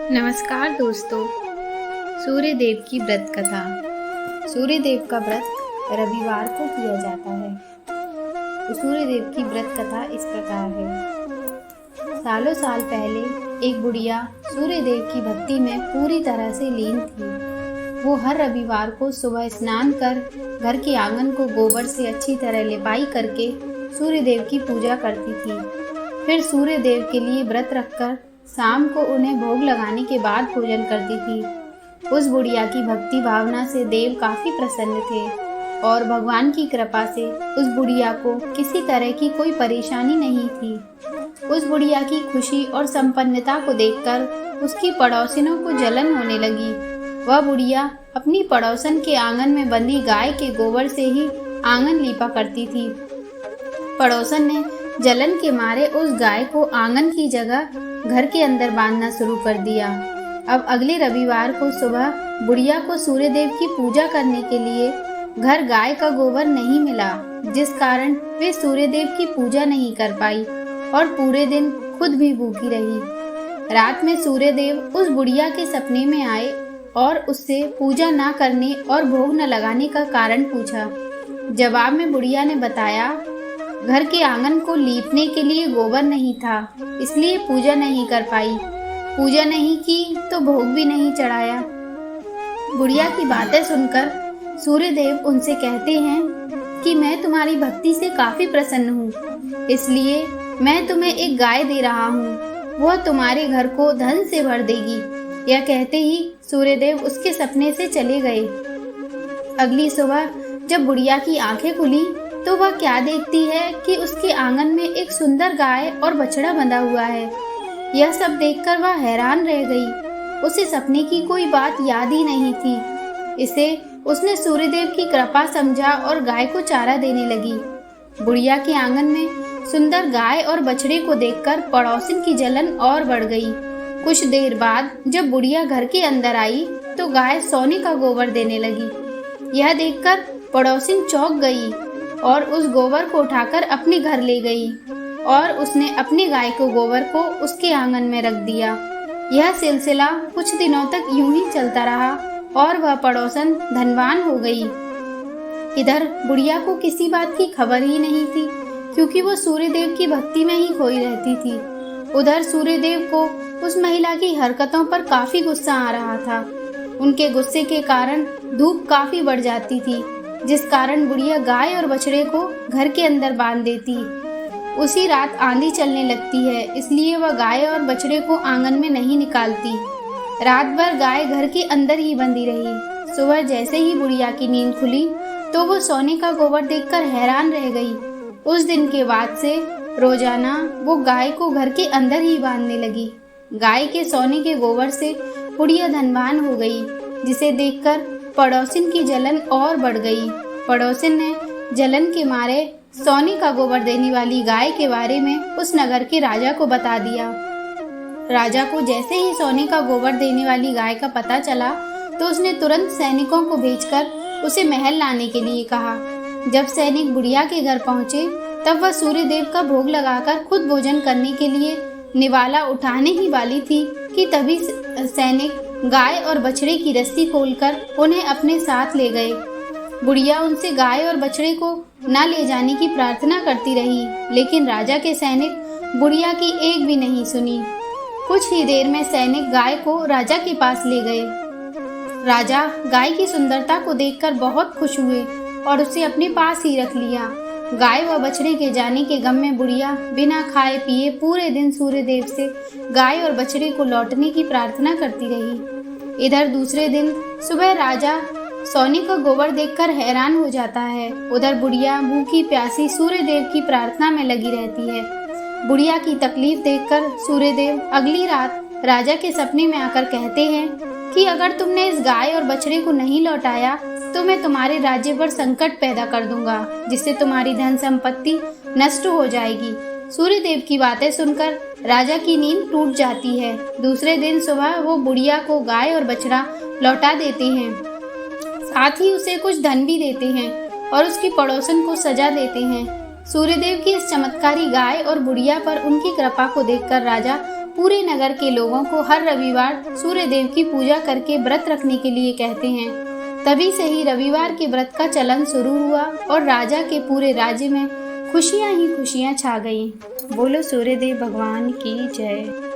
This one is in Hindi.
नमस्कार दोस्तों। सूर्य देव की व्रत कथा। सूर्य देव का व्रत रविवार को किया जाता है। सूर्य देव की व्रत कथा इस प्रकार है। सालों साल पहले एक बुढ़िया सूर्य देव की भक्ति में पूरी तरह से लीन थी। वो हर रविवार को सुबह स्नान कर घर के आंगन को गोबर से अच्छी तरह लिपाई करके सूर्य देव की पूजा करती थी। फिर सूर्य देव के लिए व्रत रखकर शाम को उन्हें भोग लगाने के बाद भोजन करती थी। उस बुढ़िया की भक्ति भावना से देव काफी प्रसन्न थे और भगवान की कृपा से उस बुढ़िया को किसी तरह की कोई परेशानी नहीं थी। उस बुढ़िया की खुशी और संपन्नता को देखकर उसकी पड़ोसिनों को जलन होने लगी। वह बुढ़िया अपनी पड़ोसन के आंगन में बंधी गाय के गोबर से ही आंगन लीपा करती थी। पड़ोसन ने जलन के मारे उस गाय को आंगन की जगह घर के अंदर बांधना शुरू कर दिया। अब अगले रविवार को सुबह बुढ़िया को सूर्य देव की पूजा करने के लिए घर गाय का गोबर नहीं मिला, जिस कारण वे सूर्य देव की पूजा नहीं कर पाई और पूरे दिन खुद भी भूखी रही। रात में सूर्य देव उस बुढ़िया के सपने में आए और उससे पूजा न करने और भोग न लगाने का कारण पूछा। जवाब में बुढ़िया ने बताया, घर के आंगन को लीपने के लिए गोबर नहीं था, इसलिए पूजा नहीं कर पाई। पूजा नहीं की तो भोग भी नहीं चढ़ाया। बुढ़िया की बातें सुनकर सूर्य देव उनसे कहते हैं कि मैं तुम्हारी भक्ति से काफी प्रसन्न हूँ, इसलिए मैं तुम्हें एक गाय दे रहा हूँ। वह तुम्हारे घर को धन से भर देगी। यह कहते ही सूर्य देव उसके सपने से चले गए। अगली सुबह जब बुढ़िया की आंखें खुली तो वह क्या देखती है कि उसके आंगन में एक सुंदर गाय और बछड़ा बंधा हुआ है। यह सब देखकर वह हैरान रह गई। उसे सपने की कोई बात याद ही नहीं थी। इसे उसने सूर्यदेव की कृपा समझा और गाय को चारा देने लगी। बुढ़िया के आंगन में सुंदर गाय और बछड़े को देखकर पड़ोसिन की जलन और बढ़ गई। कुछ देर बाद जब बुढ़िया घर के अंदर आई तो गाय सोने का गोबर देने लगी। यह देखकर पड़ोसिन चौंक गई और उस गोबर को उठाकर अपने घर ले गई और उसने अपनी गाय को गोबर को उसके आंगन में रख दिया। यह सिलसिला कुछ दिनों तक यूं ही चलता रहा और वह पड़ोसन धनवान हो गई। इधर बुढ़िया को किसी बात की खबर ही नहीं थी, क्योंकि वो सूर्यदेव की भक्ति में ही खोई रहती थी। उधर सूर्यदेव को उस महिला की हरकतों पर काफी गुस्सा आ रहा था। उनके गुस्से के कारण धूप काफी बढ़ जाती थी, जिस कारण बुढ़िया गाय और बछड़े को घर के अंदर बांध देती। उसी रात आंधी चलने लगती है, इसलिए वह गाय और बछड़े को आंगन में नहीं निकालती। रात भर गाय घर के अंदर ही बंधी रही। सुबह जैसे ही बुढ़िया की नींद खुली तो वो सोने का गोबर देखकर हैरान रह गई। उस दिन के बाद से रोजाना वो गाय को घर के अंदर ही बांधने लगी। गाय के सोने के गोबर से बुढ़िया धनवान हो गई, जिसे देखकर पड़ोसिन की जलन और बढ़ गई। पड़ोसिन ने जलन के मारे सोने का गोबर देने वाली गाय के बारे में उस नगर के राजा को बता दिया। राजा को जैसे ही सोने का गोबर देने वाली गाय का पता चला तो उसने तुरंत सैनिकों को भेजकर उसे महल लाने के लिए कहा। जब सैनिक बुढ़िया के घर पहुंचे तब वह सूर्य देव का भोग लगाकर खुद भोजन करने के लिए निवाला उठाने ही वाली थी कि तभी सैनिक गाय और बछड़े की रस्सी खोलकर उन्हें अपने साथ ले गए। बुढ़िया उनसे गाय और बछड़े को न ले जाने की प्रार्थना करती रही, लेकिन राजा के सैनिक बुढ़िया की एक भी नहीं सुनी। कुछ ही देर में सैनिक गाय को राजा के पास ले गए। राजा गाय की सुंदरता को देखकर बहुत खुश हुए और उसे अपने पास ही रख लिया। गाय व बछड़े के जाने के गम में बुढ़िया बिना खाए पिए पूरे दिन सूर्यदेव से गाय और बछड़े को लौटने की प्रार्थना करती रही। इधर दूसरे दिन सुबह राजा सोने का गोबर देखकर हैरान हो जाता है। उधर बुढ़िया भूखी प्यासी सूर्यदेव की प्रार्थना में लगी रहती है। बुढ़िया की तकलीफ देखकर सूर्यदेव अगली रात राजा के सपने में आकर कहते हैं कि अगर तुमने इस गाय और बछड़े को नहीं लौटाया तो मैं तुम्हारे राज्य पर संकट पैदा कर दूंगा, जिससे तुम्हारी धन संपत्ति नष्ट हो जाएगी। सूर्यदेव की बातें सुनकर राजा की नींद टूट जाती है। दूसरे दिन सुबह वो बुढ़िया को गाय और बछड़ा लौटा देते हैं, साथ ही उसे कुछ धन भी देते हैं और उसकी पड़ोसन को सजा देते हैं। सूर्यदेव की इस चमत्कारी गाय और बुढ़िया पर उनकी कृपा को देखकर राजा पूरे नगर के लोगों को हर रविवार सूर्य देव की पूजा करके व्रत रखने के लिए कहते हैं। तभी से ही रविवार के व्रत का चलन शुरू हुआ और राजा के पूरे राज्य में खुशियां ही खुशियां छा गईं। बोलो सूर्य देव भगवान की जय।